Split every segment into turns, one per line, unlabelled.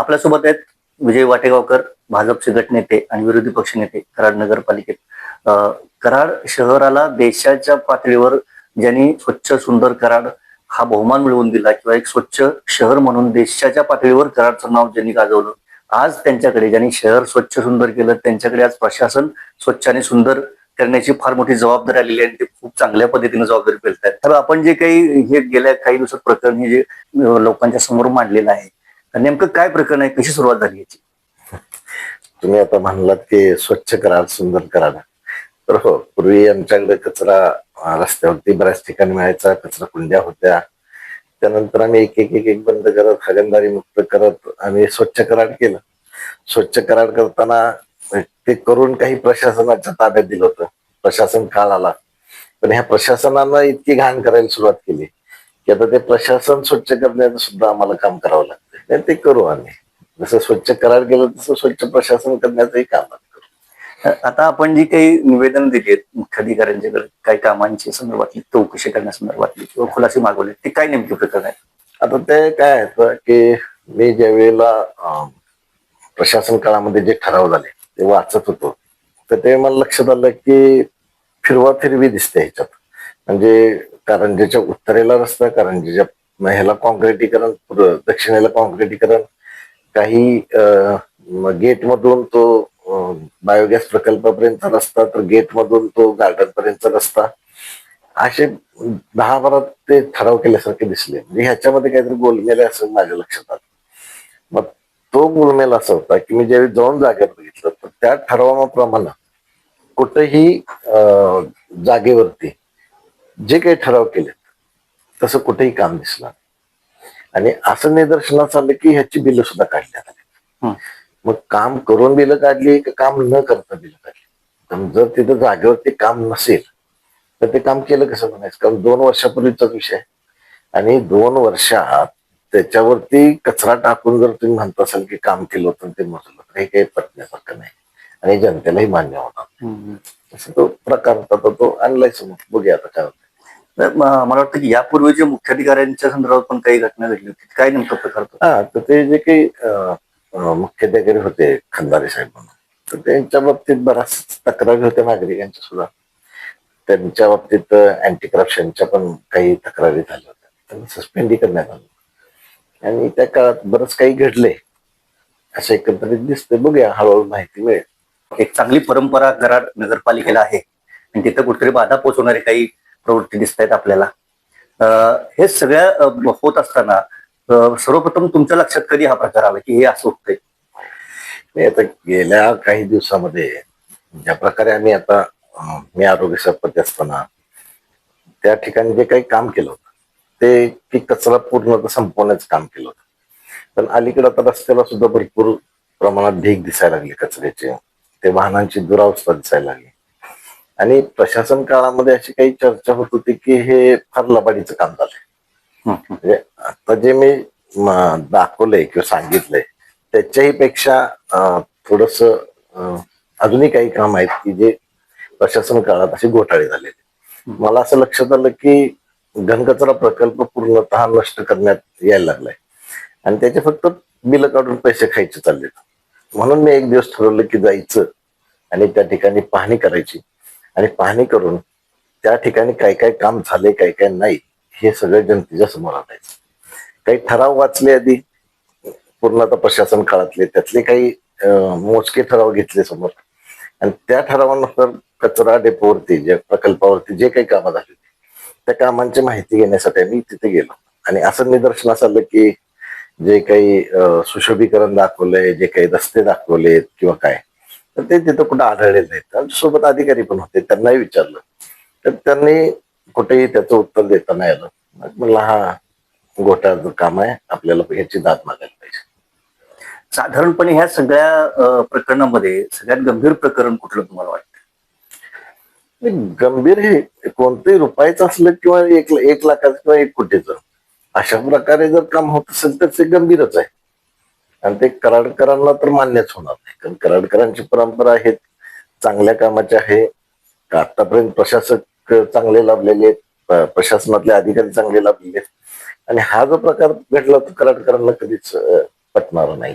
आपल्यासोबत आहेत विजय वाटेगावकर, भाजपचे गटनेते आणि विरोधी पक्षनेते कराड नगरपालिकेत. कराड शहराला देशाच्या पातळीवर ज्यांनी स्वच्छ सुंदर कराड हा बहुमान मिळवून दिला किंवा एक स्वच्छ शहर म्हणून देशाच्या पातळीवर कराडचं नाव ज्यांनी गाजवलं, आज त्यांच्याकडे ज्यांनी शहर स्वच्छ सुंदर केलं त्यांच्याकडे आज प्रशासन स्वच्छ आणि सुंदर करण्याची फार मोठी जबाबदारी आलेली आहे आणि ते खूप चांगल्या पद्धतीने जबाबदारी पेलतायत. तर आपण जे काही हे गेल्या काही दिवसात प्रकरण हे जे लोकांच्या समोर मांडलेलं आहे, तर नेमकं काय प्रकरण आहे, कशी सुरुवात झाली याची?
तुम्ही आता म्हणलात की स्वच्छ कराड सुंदर कराड. तर हो, पूर्वी आमच्याकडे कचरा रस्त्यावरती बऱ्याच ठिकाणी मिळायचा, कचरा कुंड्या होत्या. त्यानंतर आम्ही एक एक एक एक बंद करत, हागणदारी मुक्त करत आम्ही स्वच्छ कराड केलं. स्वच्छ कराड करताना ते करून काही प्रशासनाच्या ताब्यात दिलं होतं. प्रशासन काळ आला, पण ह्या प्रशासनानं इतकी घाण करायला सुरुवात केली की आता ते प्रशासन स्वच्छ करण्याचं सुद्धा आम्हाला काम करावं लागतं. ते करू आम्ही. जसं स्वच्छ कराड केलं तसं स्वच्छ प्रशासन करण्याचंही काम करू.
आता आपण जी काही निवेदन दिली आहेत मुख्याधिकाऱ्यांच्याकडे काही कामांची संदर्भातली चौकशी करण्यासंदर्भातली किंवा खुलासे मागवले, ते काय नेमके प्रकरण आहे?
आता ते काय आहे की मी ज्या वेळेला प्रशासन काळामध्ये जे ठराव झाले ते वाचत होतो, तर ते मला लक्षात आलं की फिरवा फिरवी दिसते ह्याच्यात. म्हणजे कारंजेच्या उत्तरेला रस्ता, कारंजेच्या ह्याला कॉन्क्रिटीकरण, दक्षिणेला कॉन्क्रिटीकरण, काही गेट मधून तो बायोगॅस प्रकल्पापर्यंतचा रस्ता, तर गेट मधून तो गार्डन पर्यंतचा रस्ता, असे 10-12 ते ठराव केल्यासारखे दिसले. म्हणजे ह्याच्यामध्ये काहीतरी गोलमेल आहे असं माझ्या लक्षात आलं. मग तो गोलमेल असा होता की मी ज्यावेळी जाऊन जागेवर बघितलं तर त्या ठरावाप्रमाणे कुठेही जागेवरती जे काही ठराव केले तसं कुठेही काम दिसलं. आणि असं निदर्शनास आलं की ह्याची बिलं सुद्धा काढण्यात आली. मग काम करून बिलं काढली का काम न करता बिलं काढली? पण जर तिथं जागेवरती काम नसेल तर ते काम केलं कसं म्हणायचं? कारण 2 वर्षापूर्वीचाच विषय आणि 2 वर्षात त्याच्यावरती कचरा टाकून जर तुम्ही म्हणत असाल की काम केलं होतं ते मोजलं, तर हे काही पटण्यासारखं नाही आणि जनतेलाही मान्य होणार. असं तो प्रकार होता, तो आणलाय समोर. बघूया आता काय होतं.
मला वाटतं की यापूर्वी जे मुख्याधिकाऱ्यांच्या संदर्भात पण काही घटना घडली होती, काय नेमकं प्रकार होता?
हा, तर ते जे काही मुख्याधिकारी होते खंदारे साहेब म्हणून, तर त्यांच्या बाबतीत बऱ्याच तक्रारी होत्या नागरिकांच्या सुद्धा. त्यांच्या बाबतीत अँटी करप्शनच्या पण काही तक्रारी झाल्या होत्या. त्यांना सस्पेंडही करण्यात आलं आणि त्या काळात बरंच काही घडले असं एकंदरीत दिसतंय. बघूया, हळूहळू माहिती मिळेल.
एक चांगली परंपरा कराड नगरपालिकेला आहे आणि तिथं कुठेतरी बाधा पोहोचवणारे काही प्रवृत्ती दिसत आहेत आपल्याला. हे सगळ्या होत असताना सर्वप्रथम तुमच्या लक्षात कधी हा प्रकार आला की हे असं होतंय?
आता गेल्या काही दिवसामध्ये ज्या प्रकारे आम्ही आता मी आरोग्य सभापती असताना त्या ठिकाणी जे काही काम केलं होतं ते की कचरा पूर्ण संपवण्याचं काम केलं होतं. पण अलीकडे आता रस्त्याला सुद्धा भरपूर प्रमाणात ढीग दिसायला लागली कचऱ्याचे, ते वाहनांची दुरावस्था दिसायला लागली. आणि प्रशासन काळामध्ये अशी काही चर्चा होत होती की हे फार लबाडीचं काम झालंय. म्हणजे आता जे मी दाखवलंय किंवा सांगितलंय त्याच्याही पेक्षा थोडस अजूनही काही काम आहेत की जे प्रशासन काळात असे घोटाळे झालेले. मला असं लक्षात आलं की घनकचरा प्रकल्प पूर्णतः नष्ट करण्यात यायला लागलाय आणि त्याचे फक्त बिल काढून पैसे खायचे चाललेत. म्हणून मी एक दिवस ठरवलं की जायचं आणि त्या ठिकाणी पाहणी करायची आणि पाहणी करून त्या ठिकाणी काय काय काम झाले काय काय नाही हे सगळं जनतेच्या समोर आणायचं. काही ठराव वाचले आधी पूर्णतः प्रशासन काळातले, त्यातले काही मोजके ठराव घेतले समोर आणि त्या ठरावानुसार कचरा डेपोवरती ज्या प्रकल्पावरती जे काही कामं झाली त्या कामांची माहिती घेण्यासाठी मी तिथे गेलो आणि असं निदर्शनास आलं की जे काही सुशोभीकरण दाखवलंय, जे काही रस्ते दाखवलेत किंवा काय, तर ते तिथं कुठं आढळले नाहीत. सोबत अधिकारी पण होते, त्यांनाही विचारलं तर त्यांनी कुठेही त्याचं उत्तर देता नाही आलं. म्हणलं हा घोटाळ्याचं काम आहे, आपल्याला ह्याची दाद मागायला पाहिजे.
साधारणपणे ह्या सगळ्या प्रकरणामध्ये सगळ्यात गंभीर प्रकरण कुठलं तुम्हाला वाटतं?
गंभीर हे कोणतंही रुपयाचं असलं किंवा 1 लाखाचं किंवा 1 कोटीचं, अशा प्रकारे जर काम होत असेल तर ते गंभीरच आहे आणि ते कराडकरांना तर मान्यच होणार नाही. कारण कराडकरांची परंपरा आहे चांगल्या कामाची आहे. आतापर्यंत प्रशासक चांगले लाभलेले आहेत, प्रशासनातले अधिकारी चांगले लाभलेले आहेत आणि हा जो प्रकार घडला तो कराडकरांना कधीच पटणार नाही.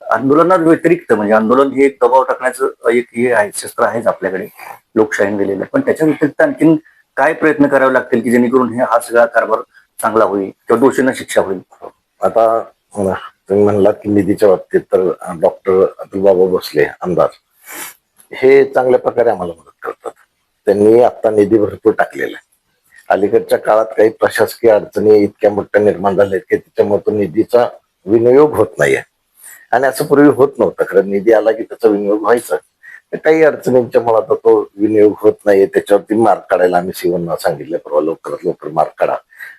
आंदोलनात व्यतिरिक्त म्हणजे आंदोलन हे एक दबाव टाकण्याचं एक हे आहे, शस्त्र आहेच आपल्याकडे लोकशाहीने दिलेलं, पण त्याच्या व्यतिरिक्त आणखीन काय प्रयत्न करावे लागतील की जेणेकरून हा सगळा कारभार चांगला होईल किंवा दोषींना शिक्षा होईल?
आता तुम्ही म्हणलात की निधीच्या बाबतीत तर डॉक्टर अतुल बाबा भोसले आमदार हे चांगल्या प्रकारे आम्हाला मदत करतात. त्यांनी आता निधी भरपूर टाकलेला आहे. अलीकडच्या काळात काही प्रशासकीय अडचणी इतक्या मोठ्या निर्माण झाल्या की त्याच्यामधून निधीचा विनियोग होत नाहीये. आणि असं पूर्वी होत नव्हतं. खरं निधी आला की त्याचा विनियोग व्हायचा. काही अडचणींच्या मुळे आता तो विनियोग होत नाहीये. त्याच्यावरती मार्ग काढायला आम्ही सीओना सांगितलं परवा, लवकरात लवकर मार्ग काढा,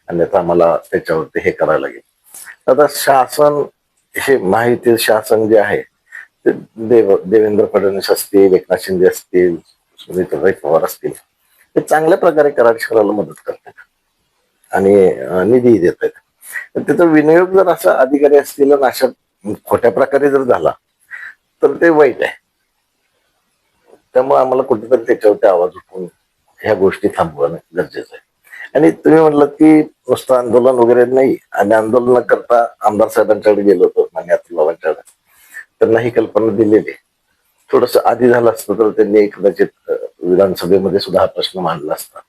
अन्यथा आम्हाला त्याच्यावरती हे करायला लागेल. आता शासन, हे माहिती शासन जे आहे ते देवेंद्र फडणवीस असतील, एकनाथ शिंदे असतील, सुनीताताई पवार असतील, ते चांगल्या प्रकारे कराड शहराला मदत करतात आणि निधी देत आहेत. त्याचा विनियोग जर असा अधिकारी असतील आणि अशा खोट्या प्रकारे जर झाला तर ते वाईट आहे. त्यामुळे आम्हाला कुठेतरी त्याच्यावरती आवाज उठवून ह्या गोष्टी थांबवणं गरजेचं आहे. आणि तुम्ही म्हटलं की नुसतं आंदोलन वगैरे नाही, आणि आंदोलन करता आमदार साहेबांच्याकडे गेलो होतो, मान्य अतुल बाबांच्याकडे. त्यांना ही कल्पना दिलेली. थोडस आधी झालं असतं तर त्यांनी कदाचित विधानसभेमध्ये सुद्धा हा प्रश्न मांडला असता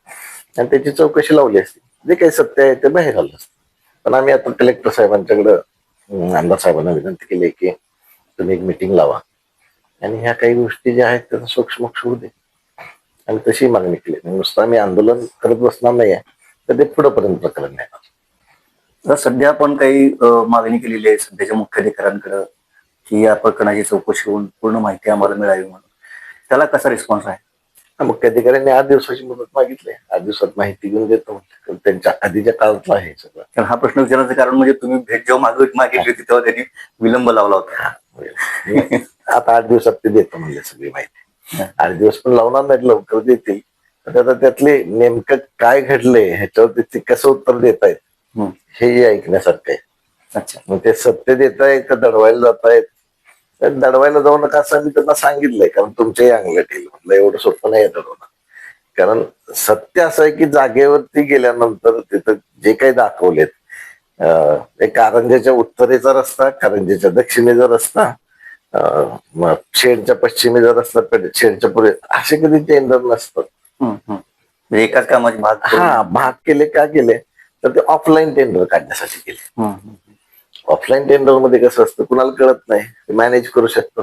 आणि त्याची चौकशी लावली असती. जे काही सत्य आहे ते बाहेर आलं असतं. पण आम्ही आता कलेक्टर साहेबांच्याकडे आमदार साहेबांना विनंती केली की तुम्ही एक मिटिंग लावा आणि ह्या काही गोष्टी ज्या आहेत त्याचा सूक्ष्मक्ष होऊ दे, आणि तशी मागणी केली. नुसतं आम्ही आंदोलन करत बसणार नाहीये, तर ते पुढेपर्यंत प्रकरण नाही.
तर सध्या आपण काही मागणी केलेली आहे सध्याच्या मुख्याधिकाऱ्यांकडे की या प्रकरणाची चौकशी होऊन पूर्ण माहिती आम्हाला मिळावी म्हणून, त्याला कसा रिस्पॉन्स आहे?
मुख्याधिकाऱ्यांनी 8 दिवसाची मुदत मागितली. 8 दिवसात माहिती घेऊन देतो म्हटलं. त्यांच्या आधीच्या काळातलं आहे सगळं.
तर हा प्रश्न विचारण्याचं कारण म्हणजे तुम्ही भेट जेव्हा मागितली होती तेव्हा त्यांनी विलंब लावला होता.
आता 8 दिवसात ते देतो म्हणजे सगळी माहिती. 8 दिवस पण लावणार नाहीत, लवकर देतील. पण आता त्यातले नेमकं काय घडलंय ह्याच्यावरती ते कसं उत्तर देत आहेत हे ऐकण्यासारखं आहे.
अच्छा.
मग ते सत्य देत आहेत का दडवायला जात आहेत? दडवायला जाऊ नका असं मी त्यांना सांगितलंय, कारण तुमच्याही अंगलट येईल म्हटलं. एवढं सोपं नाही दडवणं. कारण सत्य असं आहे की जागेवरती गेल्यानंतर तिथं जे काही दाखवलेत, एक कारंजेच्या उत्तरेचा रस्ता, कारंजेच्या दक्षिणेचा रस्ता, शेडच्या पश्चिमेचा रस्ता, शेडच्या पुढे, असे कधी टेंडर नसतात.
म्हणजे एकाच कामाचे भाग
भाग केले. का केले तर ते ऑफलाईन टेंडर काढण्यासाठी केले. ऑफलाईन टेंडर मध्ये कसं असतं, कुणाला कळत नाही, मॅनेज करू शकतो.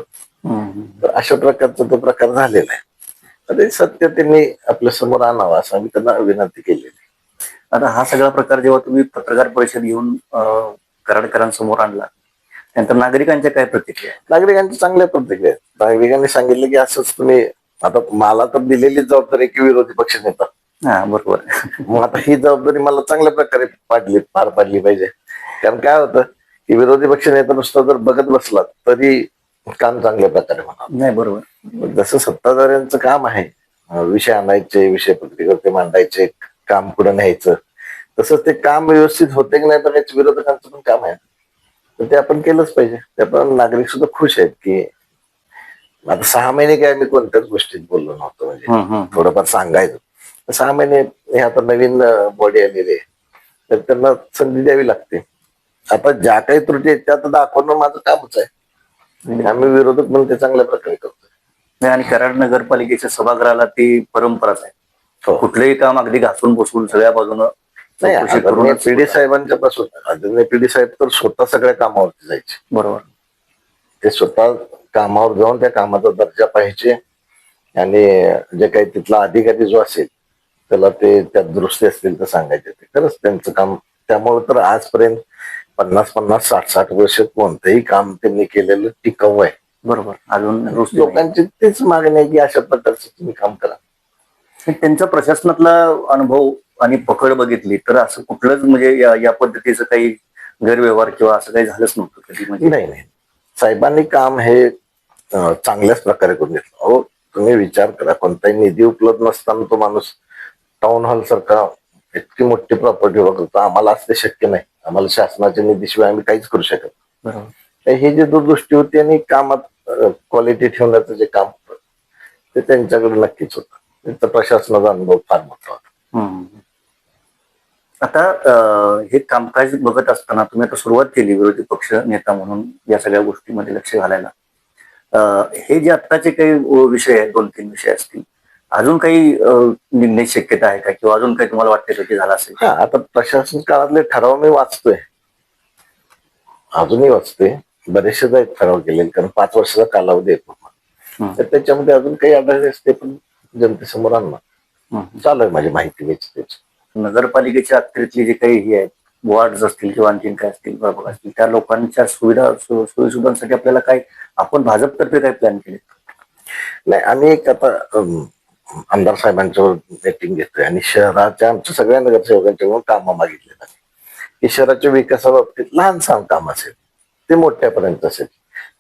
तर अशा प्रकारचा तो प्रकार झालेला आहे. ते सत्य त्यांनी आपल्या समोर आणावं असं आम्ही त्यांना विनंती केलेली.
आता हा सगळा प्रकार जेव्हा तुम्ही पत्रकार परिषद घेऊन कराडकरांसमोर आणला, त्यानंतर नागरिकांच्या काय प्रतिक्रिया?
नागरिकांची चांगल्या प्रतिक्रिया आहेत. नागरिकांनी सांगितलं की असंच तुम्ही, आता मला तर दिलेली जबाबदारी की विरोधी पक्ष नेता.
हा, बरोबर.
मग आता ही जबाबदारी मला चांगल्या प्रकारे पार पाडली पाहिजे. कारण काय होतं की विरोधी पक्ष नेता नुसता जर बघत बसला तरी काम चांगल्या प्रकारे होणार
नाही. बरोबर.
जसं सत्ताधाऱ्यांचं काम आहे, विषय आणायचे, विषय पत्रिकेवरती मांडायचे, काम पुढे न्यायचं, तसंच ते काम व्यवस्थित होते की नाही तर विरोधकांचं पण काम आहे. तर ते आपण केलंच पाहिजे. ते आपण नागरिक सुद्धा खुश आहेत की आता 6 महिने काय मी कोणत्याच गोष्टीत बोललो नव्हतो, म्हणजे थोडंफार सांगायचं. 6 महिने हे आता नवीन बॉडी आलेली आहे, तर त्यांना संधी द्यावी लागते. आता ज्या काही त्रुटी आहेत त्या आता दाखवणं माझं कामच आहे. आम्ही विरोधक म्हणून ते चांगल्या प्रकारे करतो.
आणि कराड नगरपालिकेच्या सभागृहाला ती परंपराच आहे. कुठलंही काम अगदी घासून बसून सगळ्या बाजूनं
नाही. पीडी साहेबांच्या पासून आदरणीय पीडी साहेब तर स्वतः सगळ्या कामावरती जायचे.
बरोबर.
ते स्वतः कामावर जाऊन त्या कामाचा दर्जा पाहिजे आणि जे काही तिथला अधिकारी जो असेल त्याला ते त्यात दुरुस्ती असतील तर सांगायचे. ते खरंच त्यांचं काम. त्यामुळे तर आजपर्यंत 50-50, 60-60 वर्ष कोणतंही काम त्यांनी केलेलं टिकाऊ आहे.
बरोबर. अजून
लोकांची तेच मागणी आहे की अशा प्रकारचं तुम्ही काम करा.
त्यांचा प्रशासनातला अनुभव आणि पकड बघितली तर असं कुठलंच म्हणजे या पद्धतीचं काही गैरव्यवहार किंवा असं काही झालंच नव्हतं कधी. म्हणजे
नाही. साहेबांनी काम हे चांगल्याच प्रकारे करून घेतलं. अहो तुम्ही विचार करा, कोणताही निधी उपलब्ध नसताना तो माणूस टाउन हॉल सारखा इतकी मोठी प्रॉपर्टी बघतो. आम्हाला असते शक्य नाही. आम्हाला शासनाच्या निधीशिवाय आम्ही काहीच करू शकत. बरोबर. हे जे दूरदृष्टी होती आणि कामात क्वालिटी ठेवण्याचं जे काम होतं ते त्यांच्याकडे नक्कीच होतं. त्यांचा प्रशासनाचा अनुभव फार मोठा होता.
आता हे कामकाज बघत असताना तुम्ही आता सुरुवात केली विरोधी पक्ष नेता म्हणून या सगळ्या गोष्टीमध्ये लक्ष घालायला. हे जे आत्ताचे काही विषय आहेत, 2-3 विषय असतील, अजून काही निघण्याची शक्यता आहे का? किंवा अजून काही तुम्हाला वाटतं का की झालं असेल?
हा, आता प्रशासन काळातले ठराव मी वाचतोय, अजूनही वाचतोय. बरेचसे आहेत ठराव केलेले, कारण 5 वर्षाचा कालावधी आहे पूर्ण. तर त्याच्यामध्ये अजून काही आढळले असते, पण जनतेसमोर आणणार चालू आहे माझी माहिती घ्यायची.
नगरपालिकेच्या अखत्यारीतली जे काही हे आहेत, वॉर्ड्स असतील किंवा आणखीन काय असतील, प्रभाग असतील, त्या लोकांच्या सोयीसुविधांसाठी आपल्याला काय, आपण भाजपतर्फे काय प्लॅन केले?
नाही, आम्ही एक आता आमदार साहेबांच्यावर मीटिंग घेतोय आणि शहराच्या आमच्या सगळ्या नगरसेवकांच्याकडून कामं मागितले जाते की शहराच्या विकासाबाबतीत लहान सहान काम असेल ते मोठ्यापर्यंत असेल,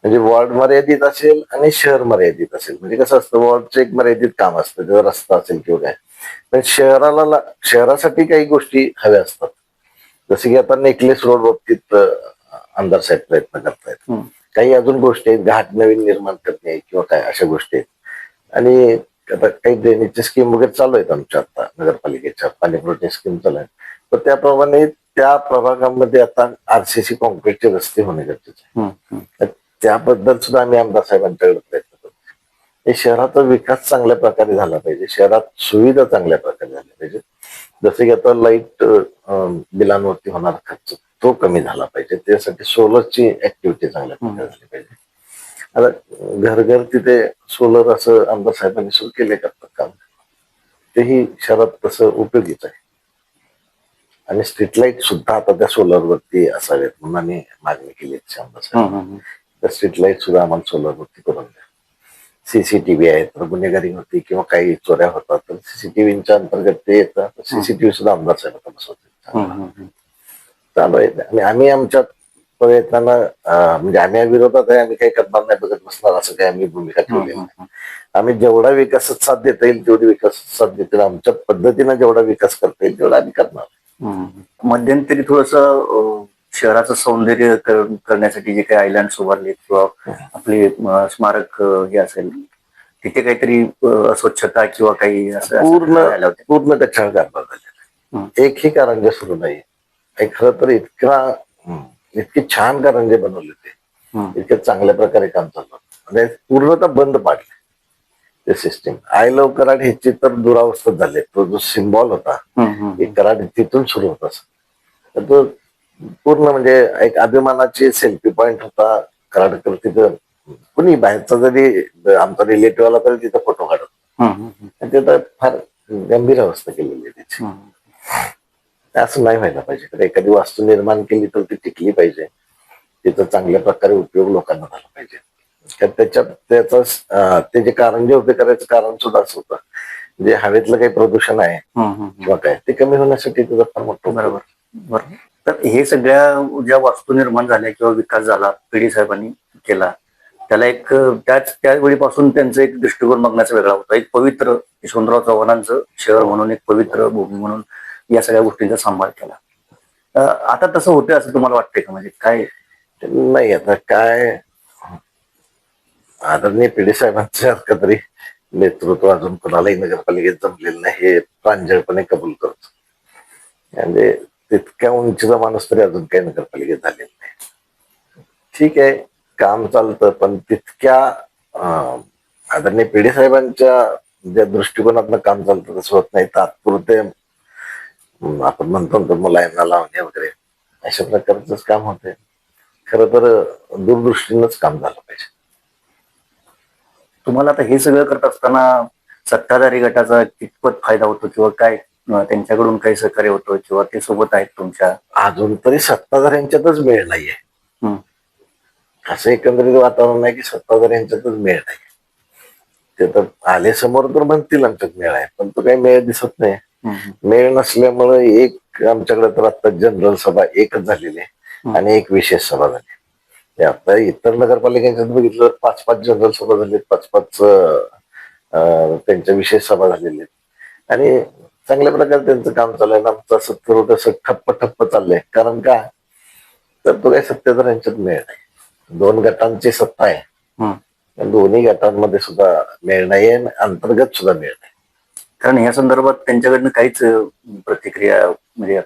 म्हणजे वॉर्ड मर्यादित असेल आणि शहर मर्यादित असेल. म्हणजे कसं असतं, वॉर्डचं एक मर्यादित काम असतं, जर रस्ता असेल किंवा काय, पण शहरासाठी काही गोष्टी हव्या असतात. जसं की आता नेकलेस रोड बाबतीत आमदार साहेब प्रयत्न करतायत. काही अजून गोष्टी आहेत, घाट नवीन निर्माण करणे किंवा काय अशा गोष्टी आहेत. आणि आता काही ड्रेनेजची स्कीम वगैरे चालू आहेत आमच्या आता नगरपालिकेच्या, पाणी पुरवठ्याची स्कीम चालू आहे. तर त्याप्रमाणे त्या प्रभागामध्ये आता आरसीसी कॉन्क्रीटचे रस्ते होणे गरजेचे आहे. तर त्याबद्दल सुद्धा आम्ही आमदार साहेबांच्याकडे प्रयत्न करतो. हे शहराचा विकास चांगल्या प्रकारे झाला पाहिजे, शहरात सुविधा चांगल्या प्रकारे झाल्या पाहिजे. जसे की आता लाईट बिलांवरती होणारा खर्च तो कमी झाला पाहिजे, त्यासाठी सोलरची ऍक्टिव्हिटी चांगल्या प्रकारे झाली पाहिजे. आता घर तिथे सोलर असं आमदार साहेबांनी सुरू केले करतात काम, तेही शहरात तसं उपयोगीच आहे. आणि स्ट्रीट लाईट सुद्धा आता त्या सोलरवरती असावेत म्हणून आम्ही मागणी केली आहे आमदार साहेब. त्या स्ट्रीट लाईट सुद्धा आम्हाला सोलरवरती करून द्या. सीसीटीव्ही आहेत, तर गुन्हेगारी होती किंवा काही चोऱ्या होतात तर सीसीटीव्हीच्या अंतर्गत ते येतात. सीसीटीव्ही सुद्धा आमदार साहेब आता बसवतात, चालू आहे. आणि आम्ही आमच्या प्रयत्नांना म्हणजे आम्ही विरोधात आहे, आम्ही काही करणार नाही, बघत बसणार असं काही आम्ही भूमिका ठेवली नाही. आम्ही जेवढा विकासात साथ देता येईल तेवढी विकास साथ देतील, आमच्या पद्धतीनं जेवढा विकास करता येईल तेवढा आम्ही करणार.
मध्यंतरी थोडस शहराचं सौंदर्य करण्यासाठी जे काही आयलँड उभारले किंवा आपले स्मारक हे असेल, तिथे काहीतरी स्वच्छता किंवा काही असं
पूर्ण त्याच्यावर कारभार झालेला. एकही कारंजे सुरू नाही. खरं तर इतके छान कारंजे बनवले होते, इतके चांगल्या प्रकारे काम चाललं, म्हणजे पूर्णतः बंद पाडले ते सिस्टीम. आय लव्ह कराड ह्याची तर दुरावस्था झाली. तो जो सिम्बॉल होता कराड तिथून सुरू होता, तर तो पूर्ण म्हणजे एक अभिमानाची सेल्फी पॉइंट होता. कराडकर तिथं कुणी बाहेरचा जरी आमचा रिलेटिव्ह आला तरी तिथं फोटो काढत. तिथं फार गंभीर अवस्था केलेली आहे त्याची. असं नाही व्हायला पाहिजे. तर एखादी वास्तू निर्माण केली तर ती टिकली पाहिजे, तिथं चांगल्या प्रकारे उपयोग लोकांना झाला पाहिजे. त्याचा ते जे कारंजे उभे करायचं कारण सुद्धा असं होतं, जे हवेतलं काही प्रदूषण आहे किंवा काय ते कमी होण्यासाठी त्याचा फार मोठं.
बरोबर. तर हे सगळ्या ज्या वास्तू निर्माण झाल्या किंवा विकास झाला पिढी साहेबांनी केला, त्याला एक त्यावेळीपासून त्यांचा एक दृष्टिकोन बघण्याचा वेगळा होता. एक पवित्र यशवंतराव चव्हाणांचं शहर म्हणून, एक पवित्र भूमी म्हणून या सगळ्या गोष्टींचा सांभाळ केला. आता तसं होतं असं तुम्हाला वाटतंय का? म्हणजे काय
नाही, आता काय आदरणीय पिढी साहेबांच्या तरी नेतृत्व अजून कोणालाही नगरपालिकेत जमलेलं नाही हे प्रांजळपणे कबूल करतो. म्हणजे तितक्या उंचीचा माणूस तरी अजून काही नगरपालिकेत झालेला नाही. ठीक आहे, काम चालतं, पण तितक्या आदरणीय पिढी साहेबांच्या ज्या दृष्टिकोनातनं काम चालतं तसं होत नाही. तात्पुरते आपण म्हणतो मुलांना लावणे वगैरे अशा प्रकारच काम होते. खरं तर दूरदृष्टीनंच काम झालं पाहिजे.
तुम्हाला आता हे सगळं करत असताना सत्ताधारी गटाचा कितपत फायदा होतो किंवा काय त्यांच्याकडून काही सहकार्य होतं किंवा ते सोबत आहेत तुमच्या?
अजून तरी सत्ताधाऱ्यांच्यातच मेळ नाहीये. असं एकंदरीत वातावरण आहे की सत्ताधाऱ्यांच्यातच मेळ नाही. ते तर आले समोर तर म्हणतील आमच्यात मेळ आहे, पण तो काही मेळ दिसत नाही. मेळ नसल्यामुळे एक आमच्याकडे तर आता जनरल सभा एकच झालेली आहे आणि एक विशेष सभा झाली. आता इतर नगरपालिकांच्यात बघितलं 5-5 जनरल सभा झाली, 5-5 त्यांच्या विशेष सभा झालेल्या आहेत आणि चांगल्या प्रकारे त्यांचं काम चाललंय. आमचं असं थोडंसं ठप्प चाललंय. कारण का, तर तो काही सत्ताधाऱ्यांच्यात मेळ नाही. 2 गटांची सत्ता आहे, दोन्ही गटांमध्ये सुद्धा मेळ नाही आणि अंतर्गत सुद्धा मेळ नाही.
कारण या संदर्भात त्यांच्याकडनं काहीच प्रतिक्रिया म्हणजे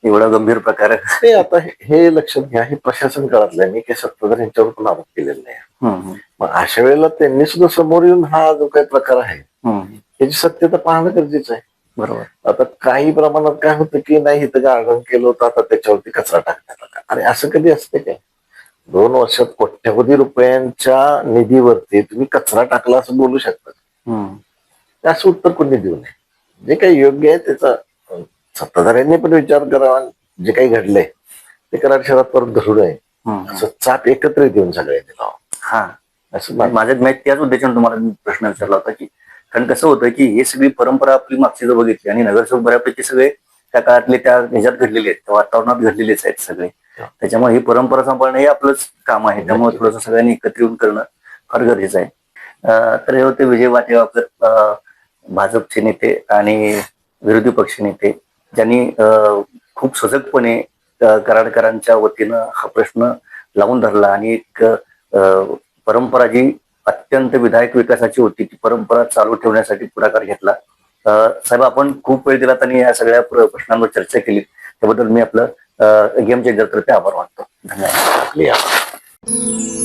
एवढा गंभीर प्रकार.
ते आता हे लक्षात घ्या, हे प्रशासन काळातलं आहे. मी काही सत्ताधारी यांच्यावर पण आरोप केलेला नाही.
हम्म,
मग अशा वेळेला त्यांनी सुद्धा समोर येऊन हा जो काही प्रकार आहे
हम्म,
त्याची सत्यता पाहणं गरजेचं आहे.
बरोबर.
आता काही प्रमाणात काय होतं की नाही, इथं गार्डन केलं होतं, आता त्याच्यावरती कचरा टाकण्यात आला. अरे असं कधी असते काय? 2 वर्षात कोट्यवधी रुपयांच्या निधीवरती तुम्ही कचरा टाकला असं बोलू शकता?
हम्म,
असं उत्तर कोणी देऊ नये. जे काही योग्य आहे त्याचा सत्ताधाऱ्यांनी पण विचार करावा. जे काही घडलंय ते कराड शहरात परत घडू नये
हम्म.
असं चाप एकत्रित येऊन सगळ्यांनी लावा.
हा,
असं माझं.
माझ्या मी त्याच उद्देशाने तुम्हाला मी प्रश्न विचारला होता की, कारण कसं होतं की हे सगळी परंपरा आपली मागची जर बघितली आणि नगरसेवक बऱ्यापैकी सगळे त्या काळातले त्या ह्याच्यात घडलेले आहेत, त्या वातावरणात घडलेलेच आहेत सगळे. त्याच्यामुळे ही परंपरा सांभाळणं हे आपलंच काम आहे. त्यामुळे थोडंसं सगळ्यांनी एकत्र येऊन करणं फार गरजेचं आहे. तर हे होते विजय वाटेगावकर, भाजपचे नेते आणि विरोधी पक्ष नेते, ज्यांनी खूप सजगपणे कराडकरांच्या वतीनं हा प्रश्न लावून धरला आणि एक परंपरा जी अत्यंत विधायक विकासाची होती ती परंपरा चालू ठेवण्यासाठी पुढाकार घेतला. साहेब, आपण खूप वेळ दिलात आणि या सगळ्या प्रश्नांवर चर्चा केली, त्याबद्दल मी आपलं गेम चेंजर तर्फे आभार मानतो. धन्यवाद.